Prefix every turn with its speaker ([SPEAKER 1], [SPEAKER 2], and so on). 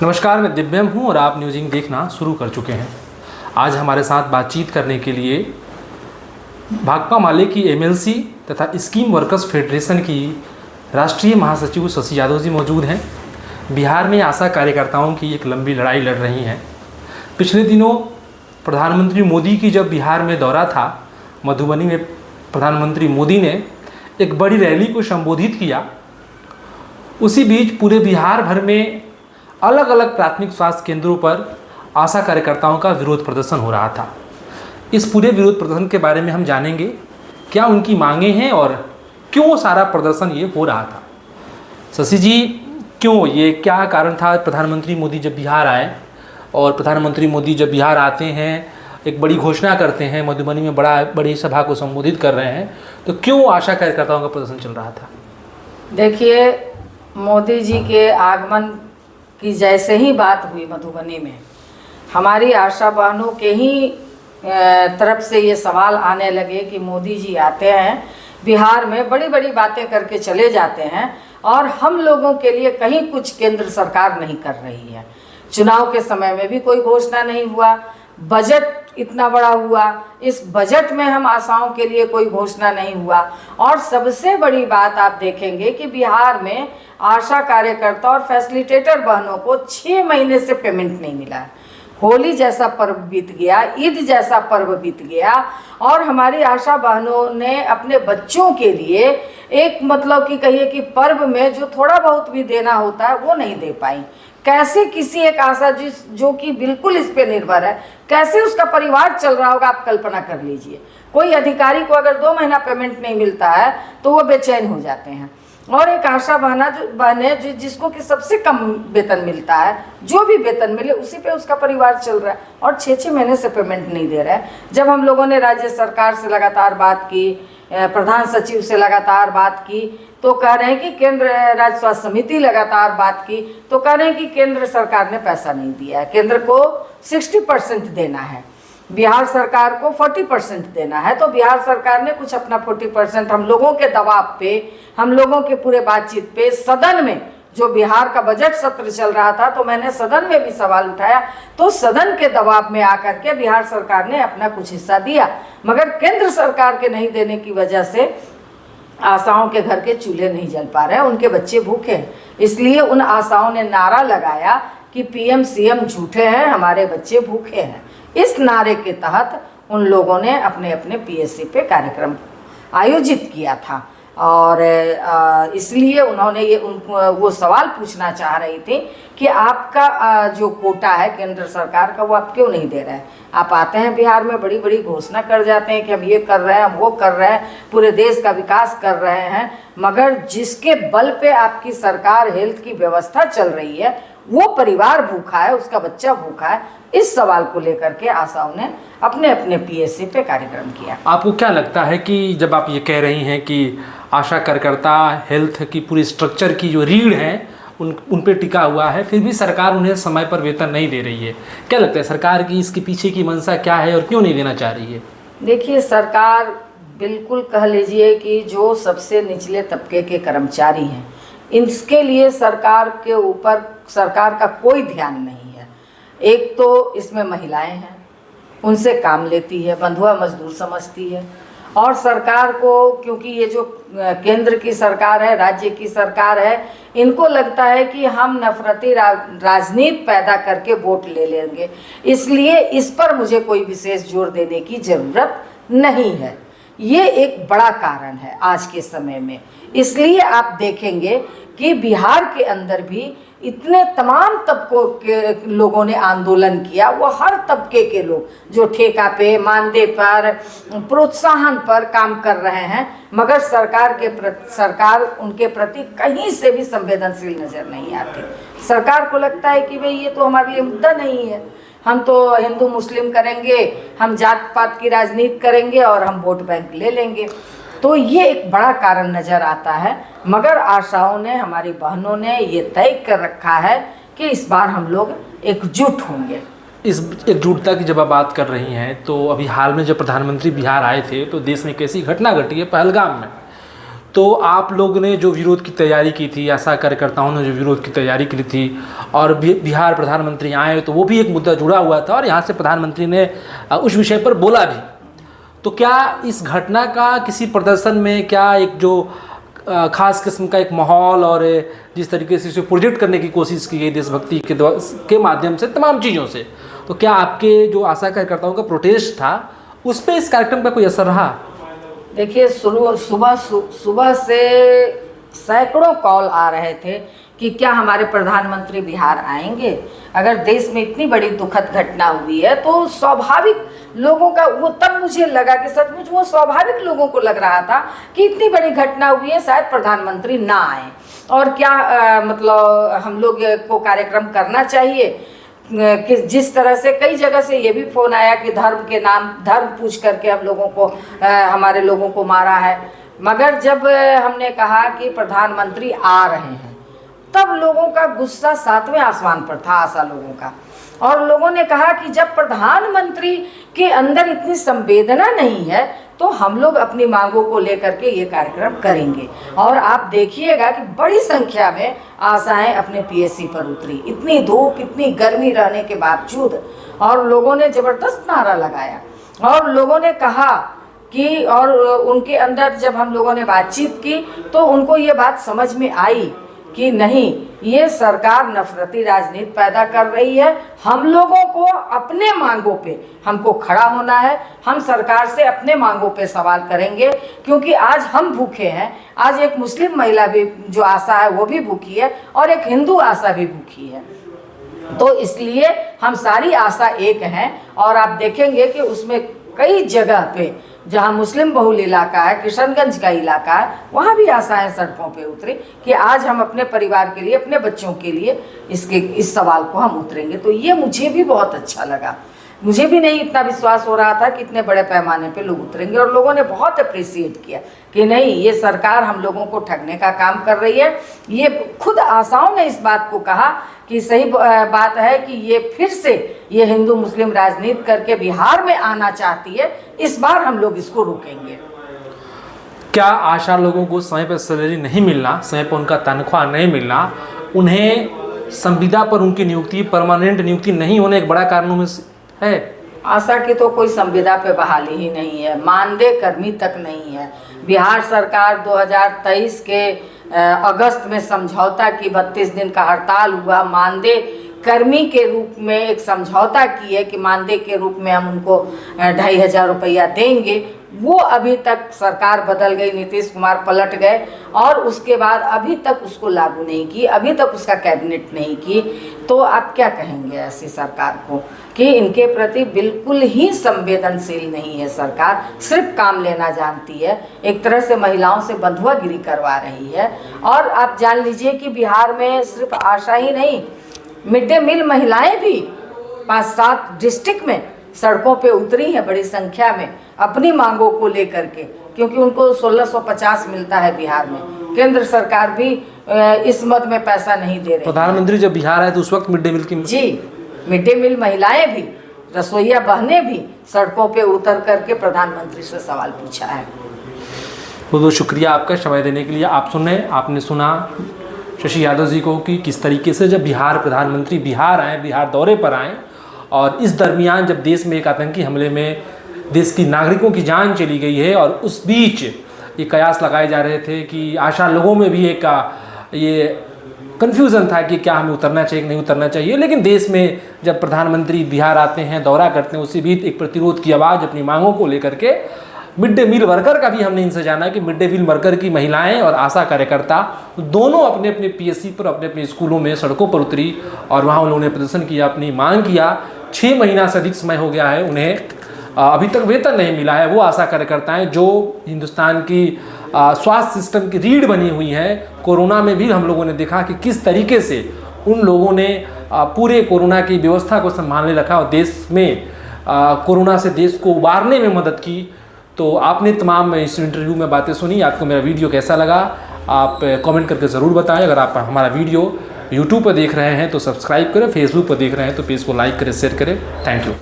[SPEAKER 1] नमस्कार, मैं दिव्यम हूँ और आप न्यूजिंग देखना शुरू कर चुके हैं। आज हमारे साथ बातचीत करने के लिए भाकपा माले की एमएलसी तथा स्कीम वर्कर्स फेडरेशन की राष्ट्रीय महासचिव शशि यादव जी मौजूद हैं। बिहार में आशा कार्यकर्ताओं की एक लंबी लड़ाई लड़ रही हैं। पिछले दिनों प्रधानमंत्री मोदी की जब बिहार में दौरा था, मधुबनी में प्रधानमंत्री मोदी ने एक बड़ी रैली को संबोधित किया। उसी बीच पूरे बिहार भर में अलग अलग प्राथमिक स्वास्थ्य केंद्रों पर आशा कार्यकर्ताओं का विरोध प्रदर्शन हो रहा था। इस पूरे विरोध प्रदर्शन के बारे में हम जानेंगे, क्या उनकी मांगे हैं और क्यों सारा प्रदर्शन ये हो रहा था। शशि जी, क्यों, ये क्या कारण था? प्रधानमंत्री मोदी जब बिहार आए और प्रधानमंत्री मोदी जब बिहार आते हैं, एक बड़ी घोषणा करते हैं, मधुबनी में बड़ी सभा को संबोधित कर रहे हैं, तो क्यों आशा कार्यकर्ताओं का प्रदर्शन चल रहा था?
[SPEAKER 2] देखिए, मोदी जी के आगमन की जैसे ही बात हुई मधुबनी में, हमारी आशा बहनों के ही तरफ से ये सवाल आने लगे कि मोदी जी आते हैं बिहार में, बड़ी बड़ी बातें करके चले जाते हैं और हम लोगों के लिए कहीं कुछ केंद्र सरकार नहीं कर रही है। चुनाव के समय में भी कोई घोषणा नहीं हुआ, बजट इतना बड़ा हुआ, इस बजट में हम आशाओं के लिए कोई घोषणा नहीं हुआ। और सबसे बड़ी बात आप देखेंगे कि बिहार में आशा कार्यकर्ता और फैसिलिटेटर बहनों को 6 महीने से पेमेंट नहीं मिला है। होली जैसा पर्व बीत गया, ईद जैसा पर्व बीत गया और हमारी आशा बहनों ने अपने बच्चों के लिए एक मतलब कि कहिए कि पर्व में जो थोड़ा बहुत भी देना होता है वो नहीं दे पाई। कैसे किसी एक आशा जो कि बिल्कुल इस पे निर्भर है, कैसे उसका परिवार चल रहा होगा, आप कल्पना कर लीजिए। कोई अधिकारी को अगर 2 महीना पेमेंट नहीं मिलता है तो वो बेचैन हो जाते हैं। और एक आशा बहने जिसको कि सबसे कम वेतन मिलता है, जो भी वेतन मिले उसी पे उसका परिवार चल रहा है और 6-6 महीने से पेमेंट नहीं दे रहा है। जब हम लोगों ने राज्य सरकार से लगातार बात की, प्रधान सचिव से लगातार बात की, तो कह रहे हैं कि केंद्र राज्य स्वास्थ्य समिति लगातार बात की तो कह रहे हैं कि केंद्र सरकार ने पैसा नहीं दिया है। केंद्र को 60% देना है, बिहार सरकार को 40% देना है। तो बिहार सरकार ने कुछ अपना 40% हम लोगों के दबाव पे, हम लोगों के पूरे बातचीत पे, सदन में जो बिहार का बजट सत्र चल रहा था तो मैंने सदन में भी सवाल उठाया, तो सदन के दबाव में आकर के बिहार सरकार ने अपना कुछ हिस्सा दिया, मगर केंद्र सरकार के नहीं देने की वजह से आशाओं के घर के चूल्हे नहीं जल पा रहे हैं, उनके बच्चे भूखे हैं। इसलिए उन आशाओं ने नारा लगाया कि पीएम सीएम झूठे हैं, हमारे बच्चे भूखे हैं। इस नारे के तहत उन लोगों ने अपने अपने पीएससी पे कार्यक्रम आयोजित किया था और इसलिए उन्होंने ये वो सवाल पूछना चाह रही थी कि आपका जो कोटा है केंद्र सरकार का, वो आप क्यों नहीं दे रहे हैं? आप आते हैं बिहार में, बड़ी बड़ी घोषणा कर जाते हैं कि हम ये कर रहे हैं, हम वो कर रहे हैं, पूरे देश का विकास कर रहे हैं, मगर जिसके बल पे आपकी सरकार हेल्थ की व्यवस्था चल रही है वो परिवार भूखा है, उसका बच्चा भूखा है। इस सवाल को लेकर के आशाओं ने अपने अपने पीएससी पे कार्यक्रम किया।
[SPEAKER 1] आपको क्या लगता है कि जब आप ये कह रही हैं कि आशा कार्यकर्ता हेल्थ की पूरी स्ट्रक्चर की जो रीढ़ है उन पे टिका हुआ है, फिर भी सरकार उन्हें समय पर वेतन नहीं दे रही है, क्या लगता है सरकार की इसके पीछे की मंशा क्या है और क्यों नहीं देना चाह रही है?
[SPEAKER 2] देखिए, सरकार बिल्कुल कह लीजिए कि जो सबसे निचले तबके के कर्मचारी हैं, इसके लिए सरकार के ऊपर सरकार का कोई ध्यान नहीं है। एक तो इसमें महिलाएं हैं, उनसे काम लेती है, बंधुआ मजदूर समझती है। और सरकार को, क्योंकि ये जो केंद्र की सरकार है, राज्य की सरकार है, इनको लगता है कि हम नफरती राजनीति पैदा करके वोट ले लेंगे, इसलिए इस पर मुझे कोई विशेष जोर देने की ज़रूरत नहीं है। ये एक बड़ा कारण है आज के समय में। इसलिए आप देखेंगे कि बिहार के अंदर भी इतने तमाम तबकों के लोगों ने आंदोलन किया, वो हर तबके के लोग जो ठेका पे, मानदेय पर, प्रोत्साहन पर काम कर रहे हैं, मगर सरकार उनके प्रति कहीं से भी संवेदनशील नजर नहीं आती। सरकार को लगता है कि भाई ये तो हमारे लिए मुद्दा नहीं है, हम तो हिंदू मुस्लिम करेंगे, हम जात पात की राजनीति करेंगे और हम वोट बैंक ले लेंगे। तो ये एक बड़ा कारण नज़र आता है। मगर आशाओं ने, हमारी बहनों ने ये तय कर रखा है कि इस बार हम लोग एकजुट होंगे।
[SPEAKER 1] इस एकजुटता की जब आप बात कर रही हैं, तो अभी हाल में जब प्रधानमंत्री बिहार आए थे तो देश में कैसी घटना घटी है पहलगाम में, तो आप लोग ने जो विरोध की तैयारी की थी, आशा कार्यकर्ताओं ने जो विरोध की तैयारी की थी, और बिहार प्रधानमंत्री आए तो वो भी एक मुद्दा जुड़ा हुआ था और यहाँ से प्रधानमंत्री ने उस विषय पर बोला भी। तो क्या इस घटना का किसी प्रदर्शन में क्या एक जो खास किस्म का एक माहौल और जिस तरीके से इसे प्रोजेक्ट करने की कोशिश की गई देशभक्ति के माध्यम से तमाम चीज़ों से, तो क्या आपके जो आशा कार्यकर्ताओं का प्रोटेस्ट था उस पर इस कार्यक्रम का कोई असर रहा?
[SPEAKER 2] देखिए, सुबह से सैकड़ों कॉल आ रहे थे कि क्या हमारे प्रधानमंत्री बिहार आएंगे। अगर देश में इतनी बड़ी दुखद घटना हुई है तो स्वाभाविक लोगों का वो, तब मुझे लगा कि सचमुच वो स्वाभाविक लोगों को लग रहा था कि इतनी बड़ी घटना हुई है, शायद प्रधानमंत्री ना आए और क्या मतलब हम लोग को कार्यक्रम करना चाहिए। कि जिस तरह से कई जगह से ये भी फ़ोन आया कि धर्म के नाम, धर्म पूछ करके हम लोगों को हमारे लोगों को मारा है। मगर जब हमने कहा कि प्रधानमंत्री आ रहे हैं तब लोगों का गुस्सा सातवें आसमान पर था, आशा लोगों का। और लोगों ने कहा कि जब प्रधानमंत्री के अंदर इतनी संवेदना नहीं है तो हम लोग अपनी मांगों को लेकर के ये कार्यक्रम करेंगे। और आप देखिएगा कि बड़ी संख्या में आशाएं अपने पीएससी पर उतरी, इतनी धूप इतनी गर्मी रहने के बावजूद, और लोगों ने ज़बरदस्त नारा लगाया। और लोगों ने कहा कि, और उनके अंदर जब हम लोगों ने बातचीत की तो उनको ये बात समझ में आई कि नहीं, ये सरकार नफरती राजनीति पैदा कर रही है। हम लोगों को अपने मांगों पे हमको खड़ा होना है, हम सरकार से अपने मांगों पे सवाल करेंगे, क्योंकि आज हम भूखे हैं। आज एक मुस्लिम महिला भी जो आशा है वो भी भूखी है और एक हिंदू आशा भी भूखी है। तो इसलिए हम सारी आशा एक हैं। और आप देखेंगे कि उसमें कई जगह पे जहाँ मुस्लिम बहुल इलाका है, किशनगंज का इलाका है, वहाँ भी आशाएं सड़कों पे उतरी कि आज हम अपने परिवार के लिए, अपने बच्चों के लिए इस सवाल को हम उतरेंगे। तो ये मुझे भी बहुत अच्छा लगा। मुझे भी नहीं इतना विश्वास हो रहा था कि इतने बड़े पैमाने पे लोग उतरेंगे, और लोगों ने बहुत अप्रिशिएट किया कि नहीं, ये सरकार हम लोगों को ठगने का काम कर रही है। ये खुद आशाओं ने इस बात को कहा कि सही बात है कि ये फिर से ये हिंदू मुस्लिम राजनीति करके बिहार में आना चाहती है, इस बार हम लोग इसको रोकेंगे।
[SPEAKER 1] क्या आशा लोगों को समय पर सैलरी नहीं मिलना, समय पर उनका तनख्वाह नहीं मिलना, उन्हें संविदा पर उनकी नियुक्ति, परमानेंट नियुक्ति नहीं होने एक बड़ा कारणों में है?
[SPEAKER 2] आशा की तो कोई संविदा पे बहाली ही नहीं है, मानदेय कर्मी तक नहीं है। बिहार सरकार 2023 के अगस्त में समझौता की, 32 दिन का हड़ताल हुआ, मानदेय कर्मी के रूप में एक समझौता की है कि मानदेय के रूप में हम उनको 2500 रुपया देंगे। वो अभी तक सरकार बदल गई, नीतीश कुमार पलट गए और उसके बाद अभी तक उसको लागू नहीं की, अभी तक उसका कैबिनेट नहीं की। तो आप क्या कहेंगे ऐसी सरकार को कि इनके प्रति बिल्कुल ही संवेदनशील नहीं है सरकार, सिर्फ काम लेना जानती है, एक तरह से महिलाओं से बंधुआगिरी करवा रही है। और आप जान लीजिए कि बिहार में सिर्फ आशा ही नहीं, मिड डे मील महिलाएं भी 5-7 डिस्ट्रिक्ट में सड़कों पे उतरी हैं बड़ी संख्या में अपनी मांगों को लेकर के, क्योंकि उनको 1650 मिलता है बिहार में। केंद्र सरकार भी इस मद में पैसा नहीं दे रही।
[SPEAKER 1] प्रधानमंत्री जब बिहार आए तो उस वक्त मिड डे मील की,
[SPEAKER 2] जी, मिड डे मील महिलाएं भी, रसोईया बहनें भी सड़कों पे उतर करके प्रधानमंत्री से सवाल पूछा है।
[SPEAKER 1] बहुत बहुत शुक्रिया आपका समय देने के लिए। आपने सुना शशि यादव जी को कि किस तरीके से जब बिहार प्रधानमंत्री बिहार आए, बिहार दौरे पर आए, और इस दरमियान जब देश में एक आतंकी हमले में देश की नागरिकों की जान चली गई है, और उस बीच ये कयास लगाए जा रहे थे कि आशा लोगों में भी एक ये कन्फ्यूज़न था कि क्या हमें उतरना चाहिए कि नहीं उतरना चाहिए। लेकिन देश में जब प्रधानमंत्री बिहार आते हैं, दौरा करते हैं, उसी बीच एक प्रतिरोध की आवाज़ अपनी मांगों को लेकर के, मिड डे मील वर्कर का भी हमने इनसे जाना कि मिड डे मील वर्कर की महिलाएं और आशा कार्यकर्ता दोनों अपने अपने पीएससी पर, अपने अपने स्कूलों में सड़कों पर उतरी और वहाँ उन्होंने प्रदर्शन किया, अपनी मांग किया। 6 महीना से अधिक समय हो गया है, उन्हें अभी तक वेतन नहीं मिला है। वो आशा कार्यकर्ताएं जो हिंदुस्तान की स्वास्थ्य सिस्टम की रीढ़ बनी हुई हैं, कोरोना में भी हम लोगों ने देखा कि किस तरीके से उन लोगों ने पूरे कोरोना की व्यवस्था को संभालने रखा और देश में कोरोना से देश को उबारने में मदद की। तो आपने तमाम इस इंटरव्यू में बातें सुनी। आपको मेरा वीडियो कैसा लगा आप कमेंट करके ज़रूर बताएं। अगर आप हमारा वीडियो यूट्यूब पर देख रहे हैं तो सब्सक्राइब करें, फेसबुक पर देख रहे हैं तो पेज को लाइक करें, शेयर करें। Thank you.